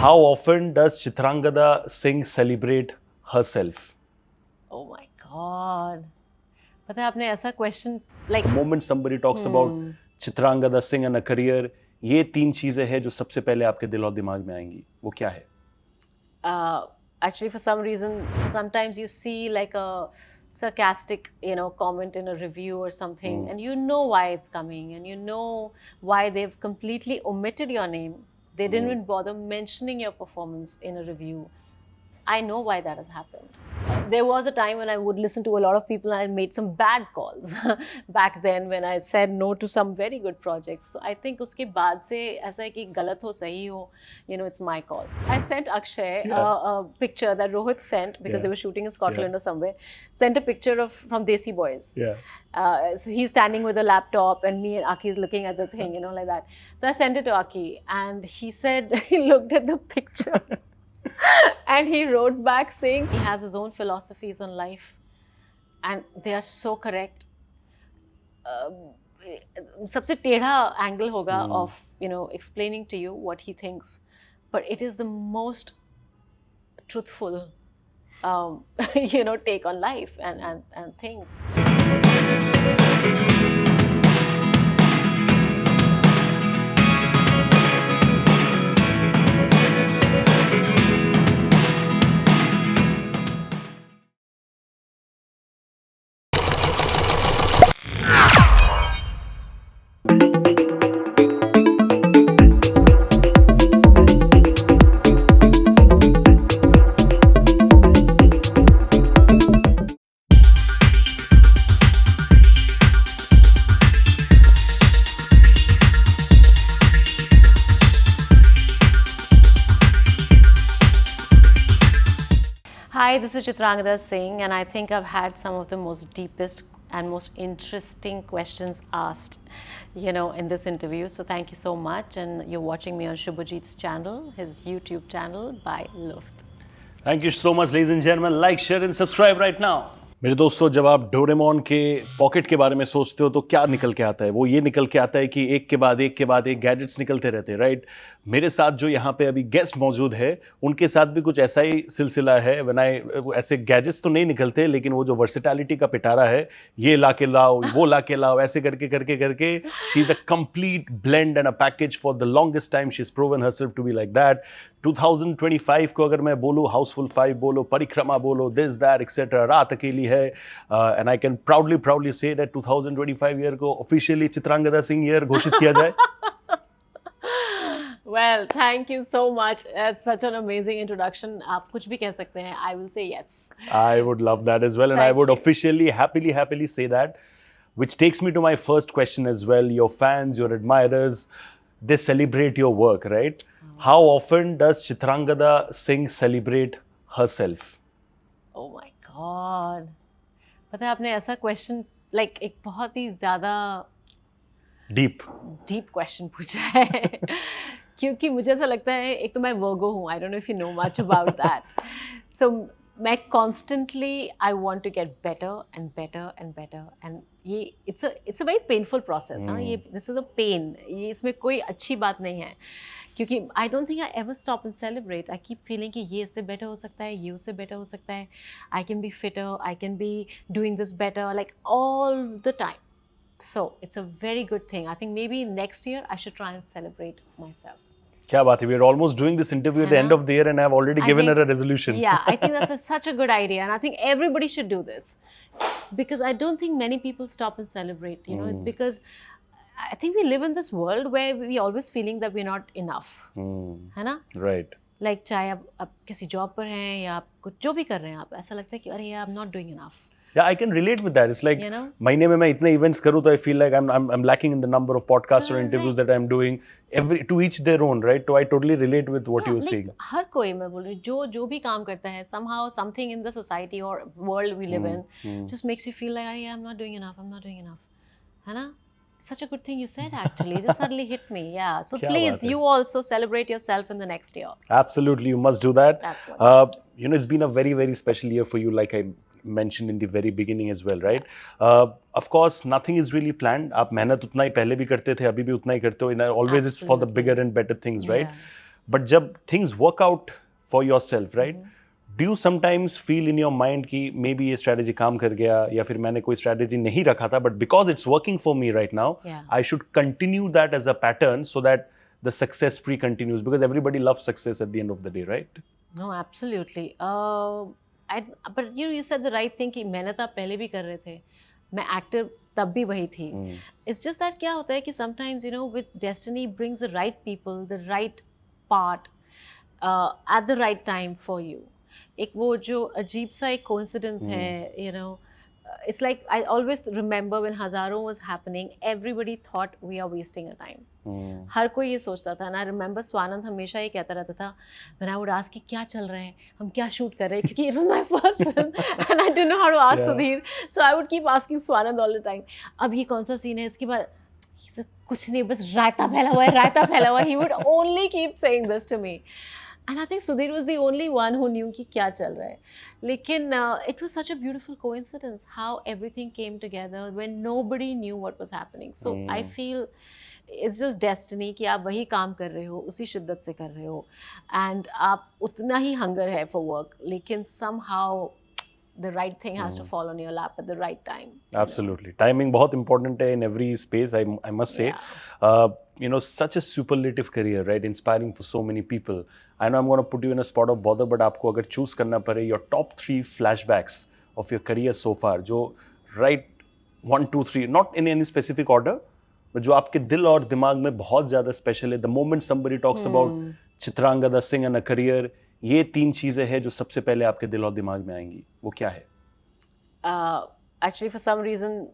How often does Chitrangada Singh celebrate herself? Oh my God. पता है आपने ऐसा question like The moment somebody talks about Chitrangada Singh and a career, ये तीन चीजें हैं जो सबसे पहले आपके दिल और दिमाग में आएंगी. वो क्या है? actually for some reason sometimes you see like a sarcastic comment in a review or something and you know why it's coming and you know why they've completely omitted your name. They didn't even bother mentioning your performance in a review. I know why that has happened. There was a time when I would listen to a lot of people and I made some bad calls back then when I said no to some very good projects. So I think uske baad se aisa hai ki galat ho sahi ho, it's my call. I sent Akshay a picture that Rohit sent because they were shooting in Scotland or somewhere. Sent a picture from Desi Boys. So he's standing with a laptop and me and Aki is looking at the thing, like that. So I sent it to Aki and he said he looked at the picture. And he wrote back saying he has his own philosophies on life and they are so correct. सबसे टेढ़ा angle होगा of explaining to you what he thinks, but it is the most truthful take on life and things. Hi, this is Chitrangada Singh, and I think I've had some of the most deepest and most interesting questions asked, in this interview. So thank you so much, and you're watching me on Shubhajit's channel, his YouTube channel by Luft. Thank you so much, ladies and gentlemen. Like, share, and subscribe right now. मेरे दोस्तों, जब आप Doraemon के pocket के बारे में सोचते हो तो क्या निकल के आता है? वो ये निकल के आता है कि एक के बाद एक गैजेट्स निकलते रहते हैं, राइट? मेरे साथ जो यहाँ पे अभी गेस्ट मौजूद है उनके साथ भी कुछ ऐसा ही सिलसिला है. ऐसे गैजेट्स तो नहीं निकलते, लेकिन वो जो वर्सेटैलिटी का पिटारा है, ये ला के लाओ, वो ला के लाओ, ऐसे करके she is a complete blend and a package. For the longest time she is proven herself to be like that. 2025 को अगर मैं बोलूँ, हाउसफुल 5 बोलो, परिक्रमा बोलो, दिस दैट एक्सेट्रा, रात अकेली है, and I can proudly say that 2025 year को ऑफिशियली चित्रांगदा सिंह ईयर घोषित किया जाए. Well, thank you so much. That's such an amazing introduction. आप कुछ भी कह सकते हैं. I will say yes. I would love that as well, and I would officially, happily say that. Which takes me to my first question as well. Your fans, your admirers, they celebrate your work, right? How often does Chitrangada Singh celebrate herself? Oh my God. पता है आपने ऐसा question एक बहुत ही ज़्यादा deep question पूछा है. क्योंकि मुझे ऐसा लगता है, एक तो मैं वर्गो हूँ, I don't know if you know much about that. So मैं constantly I want to get better and better and better, and ये it's a very painful process. हाँ, ये दिस इज़ अ पेन. ये इसमें कोई अच्छी बात नहीं है, क्योंकि I don't think I ever stop and celebrate. I keep feeling कि ये इससे बेटर हो सकता है, ये उससे बेटर हो सकता है. I can be fitter, I can be doing this better, like all the time. So it's a very good thing. I think maybe next year I should try and celebrate myself. क्या बात है, we are almost doing this interview at the end of the year and I have already given her a resolution. Yeah, I think that's such a good idea, and I think everybody should do this, because I don't think many people stop and celebrate, because I think we live in this world where we always feeling that we're not enough, है ना? Right. Like चाहे आप किसी job पर हैं या आप कुछ जो भी कर रहे हैं, आप ऐसा लगता है कि अरे यार I'm not doing enough. Yeah, I can relate with that. It's like, महीने में मैं इतने events करूँ तो I feel like I'm lacking in the number of podcasts or interviews that I'm doing. To each their own, right? So I totally relate with what you're saying. हर कोई, मैं बोल रही हूँ, जो भी काम करता है, somehow something in the society or world we live in just makes you feel like, अरे I'm not doing enough, है ना? Such a good thing you said, actually. Just suddenly hit me. Yeah. So please, you also celebrate yourself in the next year. Absolutely, you must do that. That's what. It's been a very, very special year for you, like I mentioned in the very beginning as well, right? Of course, nothing is really planned. आप मेहनत उतना ही पहले भी करते थे, अभी भी उतना ही करते हो. Always it's for the bigger and better things, right? But जब things work out for your self, right, do you sometimes feel in your mind कि मे बी ये स्ट्रैटेजी काम कर गया, या फिर मैंने कोई स्ट्रैटेजी नहीं रखा था, but because it's working for me right now, I should continue that as a pattern so that the success spree continues, because everybody loves success at the end of the day, right? No, absolutely. But you said the right thing कि मेहनत आप पहले भी कर रहे थे, मैं actor तब भी वही थी. It's just that क्या होता है कि sometimes with destiny brings the right people, the right part at the right time for you. एक वो जो अजीब सा एक coincidence है, it's like I always remember when Hazaron was happening, everybody thought we are wasting our time. हर कोई ये सोचता था. And I remember स्वानंद हमेशा ये कहता रहता था, when I would ask कि क्या चल रहा है, हम क्या शूट कर रहे हैं, क्योंकि it was my first film and I didn't know how to ask Sudhir, so I would keep asking Swanand all the time. अब ये कौन सा सीन है, इसके बाद he said कुछ नहीं, बस रायता फैला हुआ है, रायता फैला हुआ है. He would only keep saying this to me. And I think Sudhir was the only one who knew कि क्या चल रहा है. लेकिन it was such a beautiful coincidence how everything came together when nobody knew what was happening. So I feel it's just destiny कि आप वही काम कर रहे हो, उसी शिद्दत से कर रहे हो, and आप उतना ही hunger है for work, लेकिन somehow the right thing has to fall on your lap at the right time. Absolutely. Timing बहुत important है in every space, I must say. Such a superlative career, right? Inspiring for so many people. I know I'm going to put you in a spot of bother, but आपको अगर choose करना पड़े your top 3 flashbacks of your career so far, जो right 1, 2, 3, not in any specific order, but जो आपके दिल और दिमाग में बहुत ज़्यादा special है. The moment somebody talks about Chitrangada Singh and a career, ये 3 चीज़ें हैं जो सबसे पहले आपके दिल और दिमाग में आएंगी. वो क्या है? Actually, for some reason,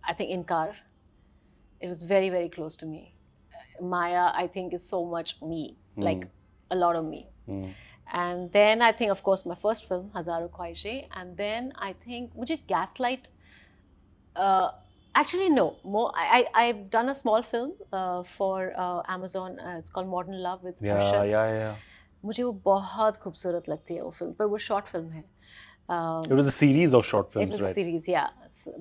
I think Inkar. It was very, very close to me. Maya, I think, is so much me, like a lot of me. And then I think, of course, my first film, Hazaro Khwaishein. And then I think, मुझे Gaslight. Actually, no. I've done a small film for Amazon. It's called Modern Love with Arshad. Yeah. मुझे वो बहुत खूबसूरत लगती है वो film, पर वो शॉर्ट फिल्म है. It was a series of short films, it was right? a series, yeah.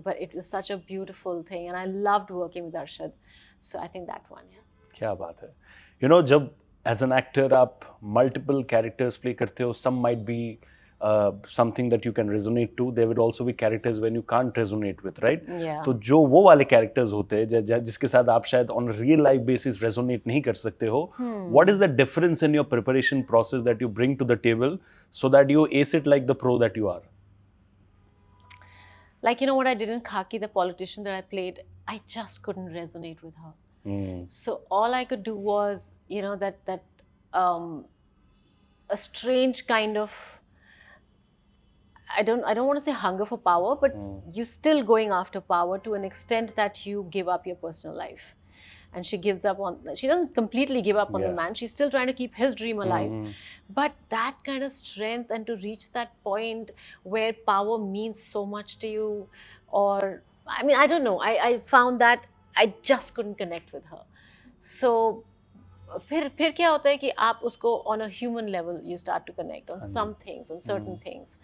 But it was such a beautiful thing, and I loved working with Arshad. So I think that one, yeah. क्या बात है. जब as an actor आप multiple characters play करते हो, some might be something that you can resonate to. There will also be characters when you can't resonate with, right? Yeah. तो जो वो वाले characters होते हैं जिसके साथ आप शायद on a real life basis resonate नहीं कर सकते हो, what is the difference in your preparation process that you bring to the table so that you ace it like the pro that you are? Like, what I did in Khaki, the politician that I played, I just couldn't resonate with her. So all I could do was, a strange kind of, I don't want to say hunger for power, but you're still going after power to an extent that you give up your personal life. And she doesn't completely give up on the man. She's still trying to keep his dream alive. But that kind of strength, and to reach that point where power means so much to you, or, I don't know. I found that I just couldn't connect with her. So, फिर क्या होता है कि आप उसको on a human level you start to connect on some things, on certain things.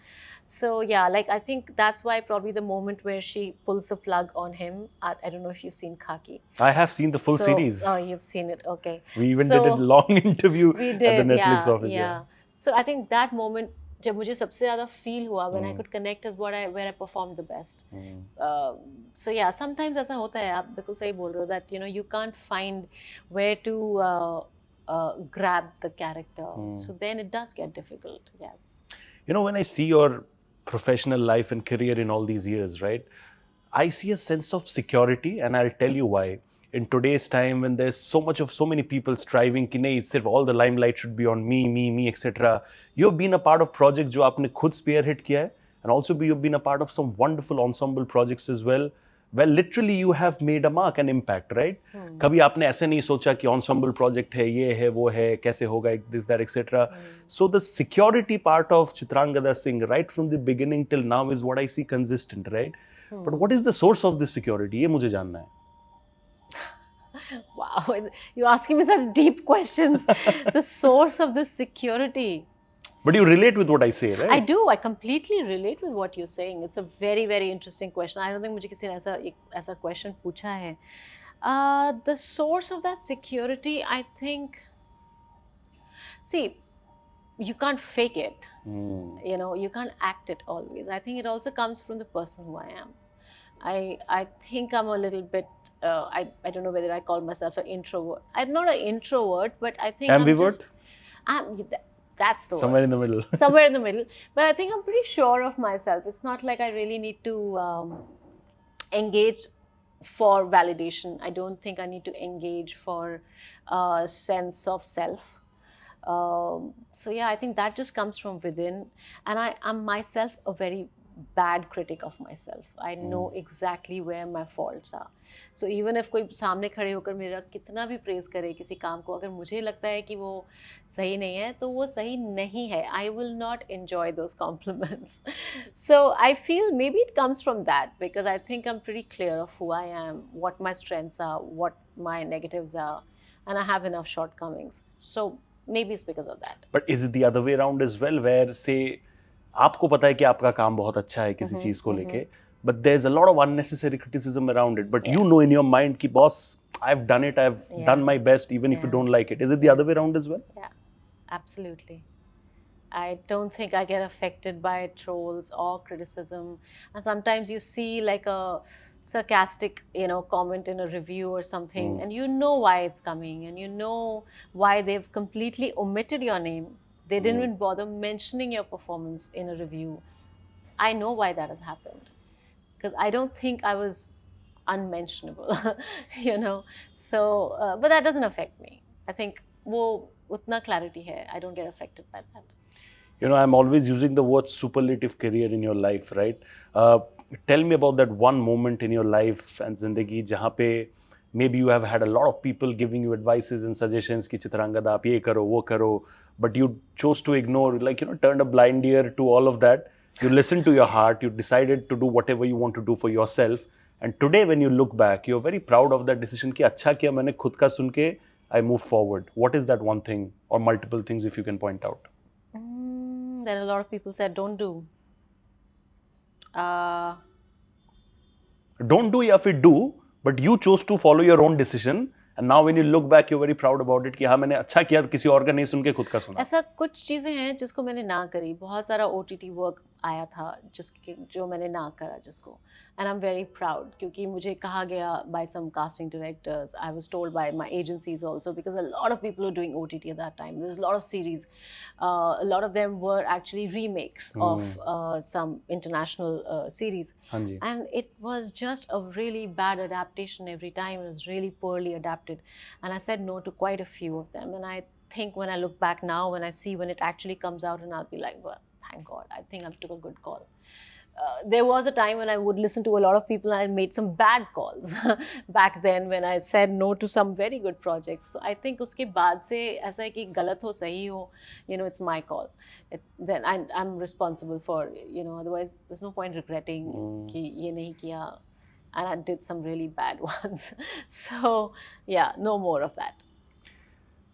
So yeah, like I think that's why probably the moment where she pulls the plug on him. I don't know if you've seen Khaki. I have seen the full series. Oh, you've seen it. Okay. We even did a long interview at the Netflix office. Yeah. So I think that moment जब मुझे सबसे ज़्यादा feel हुआ when I could connect is where I performed the best. So yeah, sometimes ऐसा होता है, आप बिल्कुल सही बोल रहे हो, that you can't find where to grab the character. So then it does get difficult. Yes. When I see your professional life and career in all these years, right, I see a sense of security, and I'll tell you why. In today's time, when there's so many people striving कि नहीं सिर्फ all the limelight should be on me, etc. You've been a part of projects जो आपने खुद spearhead किया है, and also you've been a part of some wonderful ensemble projects as well. Well, literally you have made a mark and impact, right? कभी आपने ऐसे नहीं सोचा कि ensemble project है, ये है, वो है, कैसे होगा, this, that, etc. So the security part of Chitrangada Singh, right from the beginning till now, is what I see consistent, right? But what is the source of this security? ये मुझे जानना है. Wow, you're asking me such deep questions. The source of this security. But you relate with what I say, right? I do. I completely relate with what you're saying. It's a very, very interesting question. I don't think मुझे किसी ने ऐसा question पूछा है. The source of that security, I think, See, you can't fake it. Hmm. You know, you can't act it always. I think it also comes from the person who I am. I think I'm a little bit I don't know whether I call myself an introvert. I'm not an introvert, but I think Ambivert? that's the Somewhere word. in the middle. Somewhere in the middle. But I think I'm pretty sure of myself. It's not like I really need to engage for validation. I don't think I need to engage for a sense of self. So yeah, I think that just comes from within, and I am myself a very bad critic of myself. I know exactly where my faults are. So even if कोई सामने खड़े होकर मेरा कितना भी praise करे किसी काम को, अगर मुझे लगता है कि वो सही नहीं है तो वो सही नहीं है. I will not enjoy those compliments. So I feel maybe it comes from that, because I think I'm pretty clear of who I am, what my strengths are, what my negatives are, and I have enough shortcomings. So maybe it's because of that. But is it the other way around as well, where say आपको पता है कि आपका काम बहुत अच्छा है किसी चीज को लेके, but there's a lot of unnecessary criticism around it, but you know in your mind कि boss, I've done it, I've done my best, even if you don't like it. Is it the other way around as well? Yeah, absolutely. I don't think I get affected by trolls or criticism. And sometimes you see like a sarcastic, comment in a review or something, and you know why it's coming, and you know why they've completely omitted your name. They didn't even bother mentioning your performance in a review. I know why that has happened, because I don't think I was unmentionable, So, but that doesn't affect me. I think वो उतना clarity है. I don't get affected by that. I'm always using the word superlative career in your life, right? Tell me about that one moment in your life and zindagi jahan pe maybe you have had a lot of people giving you advices and suggestions ki Chitrangada aap ye karo, wo karo, but you chose to ignore, turned a blind ear to all of that. You listened to your heart, you decided to do whatever you want to do for yourself, and today when you look back, you're very proud of that decision ki अच्छा किया मैंने खुद का सुन के I moved forward. What is that one thing or multiple things if you can point out? There are a lot of people said don't do. Don't do या फिर do, but you chose to follow your own decision, and now when you look back you're very proud about it कि हाँ मैंने अच्छा किया किसी और का नहीं सुन के खुद का सुना. ऐसा कुछ चीज़ें हैं जिसको मैंने ना करी. बहुत सारा OTT वर्क आया था जो मैंने ना करा जिसको, and I'm very proud क्योंकि मुझे कहा गया by some casting directors. I was told by my agencies also, because a lot of people were doing OTT at that time. There's a lot of series. A lot of them were actually remakes of some international series. And it was just a really bad adaptation every time. It was really poorly adapted. And I said no to quite a few of them. And I think when I look back now, when I see when it actually comes out, and I'll be like, well, thank God, I think I took a good call. There was a time when I would listen to a lot of people and I made some bad calls back then when I said no to some very good projects. So I think उसके बाद से ऐसा है कि गलत हो सही हो, it's my call. Then I'm responsible for, otherwise there's no point regretting कि ये नहीं किया, and I did some really bad ones. So yeah, no more of that.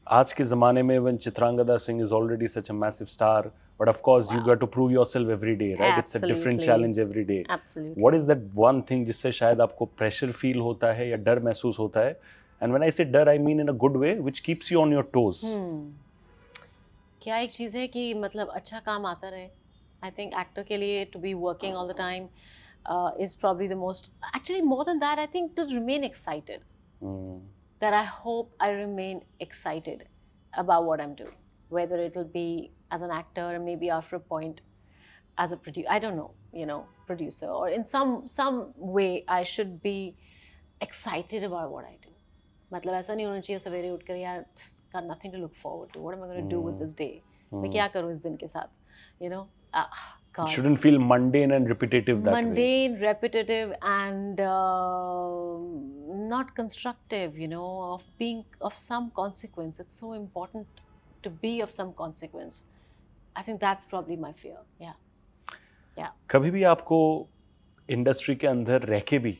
आज के ज़माने में when Chitrangada Singh is already such a massive star, but of course you got to prove yourself every day, right? It's a different challenge every day. Absolutely. What is that one thing जिससे शायद आपको pressure feel होता है या डर महसूस होता है? And when I say डर, I mean in a good way, which keeps you on your toes. क्या एक चीज़ है कि मतलब अच्छा काम आता रहे. I think actor के लिए to be working all the time is probably the most. Actually, more than that, I think to remain excited. That I hope I remain excited about what I'm doing, whether it'll be as an actor or maybe after a point as a producer. I don't know, producer, or in some way I should be excited about what I do. मतलब ऐसा नहीं होना चाहिए सवेरे उठकर यार got nothing to look forward to. What am I going to do with this day? मैं क्या करूँ इस दिन के साथ? God. It shouldn't feel mundane and repetitive that way. Mundane, repetitive, and not constructive, of some consequence. It's so important to be of some consequence. I think that's probably my fear. Yeah. कभी भी आपको industry के अंदर रह के भी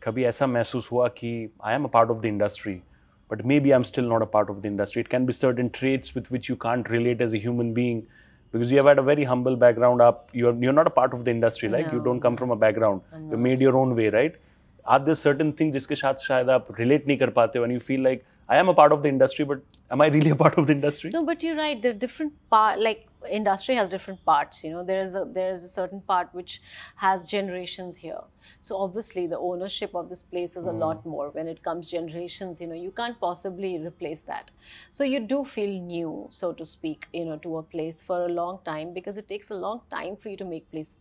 कभी ऐसा महसूस हुआ कि I am a part of the industry, but maybe I'm still not a part of the industry? It can be certain traits with which you can't relate as a human being, because you have had a very humble background. You're not a part of the industry, like you don't come from a background. You made your own way, right? Are there certain things जिसके साथ शायद आप relate नहीं कर पाते, when you feel like I am a part of the industry, but am I really a part of the industry? No, but you're right. There are different part. Like industry has different parts. You know, there is a certain part which has generations here. So obviously, the ownership of this place is a lot more. When it comes generations, you know, you can't possibly replace that. So you do feel new, so to speak, you know, to a place for a long time, because it takes a long time for you to make place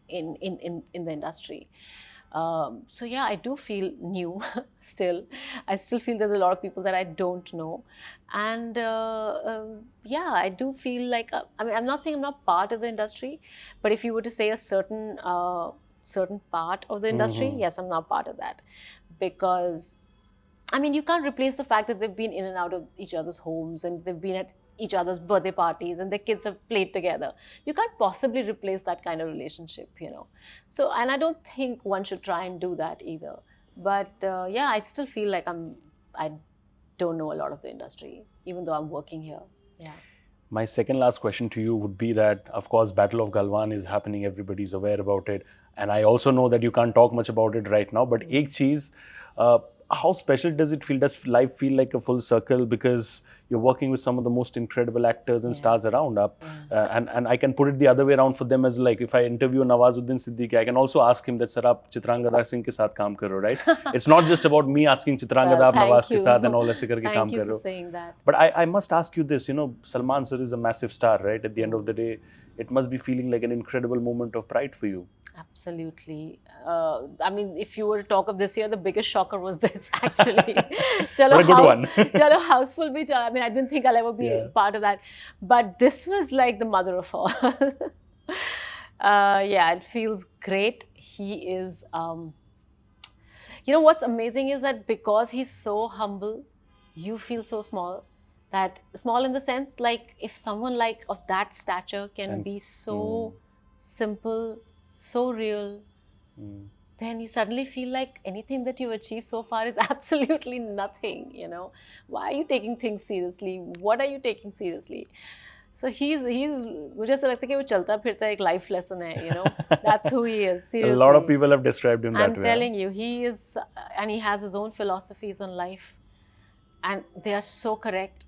in the industry. So yeah, I do feel new still. I still feel there's a lot of people that I don't know, and yeah, I do feel like I mean, I'm not saying I'm not part of the industry, but if you were to say a certain part of the industry, yes, I'm not part of that, because I mean, you can't replace the fact that they've been in and out of each other's homes, and they've been at each other's birthday parties, and their kids have played together. You can't possibly replace that kind of relationship, you know. So, and I don't think one should try and do that either. But yeah, I still feel like I don't know a lot of the industry, even though I'm working here. Yeah. My second last question to you would be that, of course, Battle of Galwan is happening. Everybody's aware about it. And I also know that you can't talk much about it right now. But ek cheez, how special does it feel? Does life feel like a full circle because you're working with some of the most incredible actors and stars around? And I can put it the other way around for them as like, if I interview Nawazuddin Siddiqui, I can also ask him that, sir, aap Chitrangada Singh ke saath kaam kar rahe ho, right? It's not just about me asking Chitrangada, aap Nawaz ke saath and all aise karke kaam kar rahe ho. Thank you for saying that. But I must ask you this, you know, Salman sir is a massive star, right? At the end of the day, it must be feeling like an incredible moment of pride for you. Absolutely. I mean, if you were to talk of this year, the biggest shocker was this, actually. Chalo, what a good one. Chalo, Houseful bhi, I mean, I didn't think I'll ever be part of that. But this was like the mother of all. Yeah, it feels great. He is, you know, what's amazing is that because he's so humble, you feel so small. That small in the sense, like, if someone like of that stature can be so simple, so real, then you suddenly feel like anything that you've achieved so far is absolutely nothing, you know. Why are you taking things seriously? What are you taking seriously? So he's मुझे ऐसा लगता है कि वो चलता फिरता एक life lesson है, you know. That's who he is, seriously. A lot of people have described him that way. I'm telling you, he is, and he has his own philosophies on life, and they are so correct.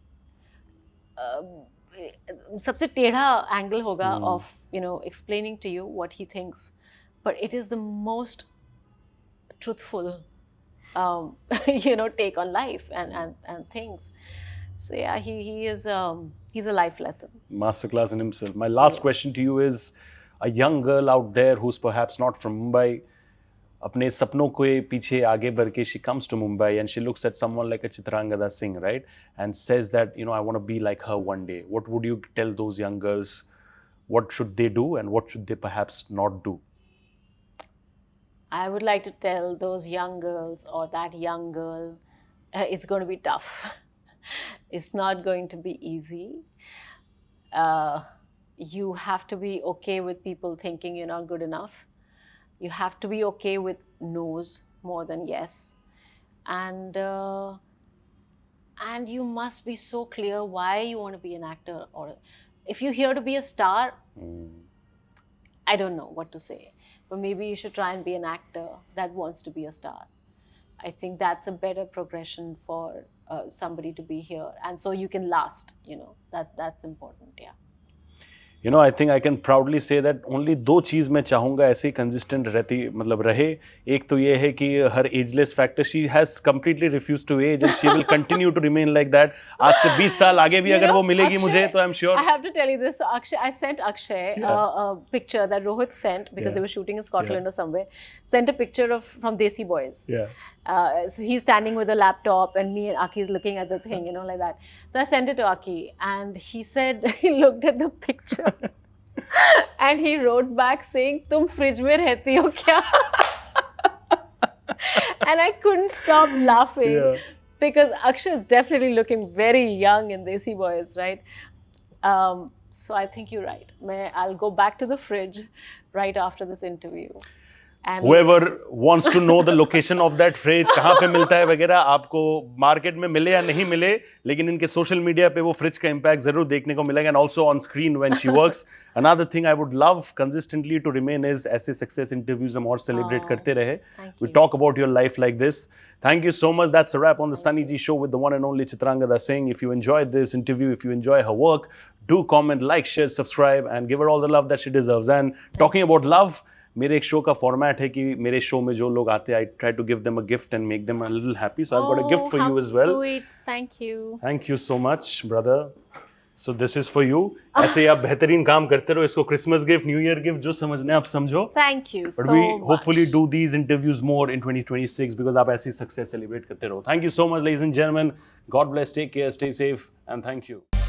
सबसे टेढ़ा angle होगा of, you know, explaining to you what he thinks, but it is the most truthful, you know, take on life and things. So yeah, he is he's a life lesson. Masterclass in himself. My last question to you is, a young girl out there who's perhaps not from Mumbai, अपने सपनों के पीछे आगे बढ़ के she comes to Mumbai and she looks at someone like a Chitrangada Singh, right? And says that, you know, I want to be like her one day. What would you tell those young girls? What should they do and what should they perhaps not do? I would like to tell those young girls, or that young girl, it's going to be tough. It's not going to be easy. You have to be okay with people thinking you're not good enough. You have to be okay with no's more than yes. And you must be so clear why you want to be an actor. Or if you're here to be a star, I don't know what to say. But maybe you should try and be an actor that wants to be a star. I think that's a better progression for somebody to be here. And so you can last, you know, that's important, yeah. You know, I think I can proudly say that only दो चीज़ मैं चाहूँगा ऐसे ही consistent रहती मतलब रहे. एक तो ये है कि her ageless factor, she has completely refused to age and she will continue to remain like that. आज से 20 साल आगे भी अगर वो मिलेगी मुझे तो I'm sure. I have to tell you this. So Akshay, I sent Akshay a picture that Rohit sent because they were shooting in Scotland or somewhere. Sent a picture from Desi Boys. Yeah. So he's standing with a laptop and me and Aki is looking at the thing, you know, like that. So I sent it to Aki and he said, he looked at the picture and he wrote back saying, "Tum fridge mein rehti ho kya?" And I couldn't stop laughing because Akshay is definitely looking very young in Desi Boys, right? So I think you're right. I'll go back to the fridge right after this interview. And whoever wants to know the location of that fridge, कहाँ पे मिलता है वगैरह, आपको market में मिले या नहीं मिले, लेकिन इनके सोशल मीडिया पे वो फ्रिज का इम्पैक्ट जरूर देखने को मिलेगा, and also on screen when she works. Another thing I would love consistently to remain is ऐसे सक्सेस इंटरव्यूज हम और सेलिब्रेट करते रहे. thank We you. talk about your life like this. Thank you so much. That's a wrap on the Sunny G Show with the one and only Chitrangada Singh. If you enjoyed this interview, if you enjoy her work, do comment, like, share, subscribe, and give her all the love that she deserves. And talking about love, मेरे एक show का format है कि मेरे show में जो लोग आते हैं, I try to give them a gift and make them a little happy. So I got a gift for how you as well. sweet. Thank you. Thank you so much brother. So this is for you. ऐसे ही आप बेहतरीन काम करते रहो. इसको Christmas gift, new year gift जो समझना है आप समझो. Thank you But so we much. hopefully do these interviews more in 2026 because आप ऐसी success celebrate करते रहो. Thank you so much, ladies and gentlemen. God bless. Take care. Stay safe. And thank you.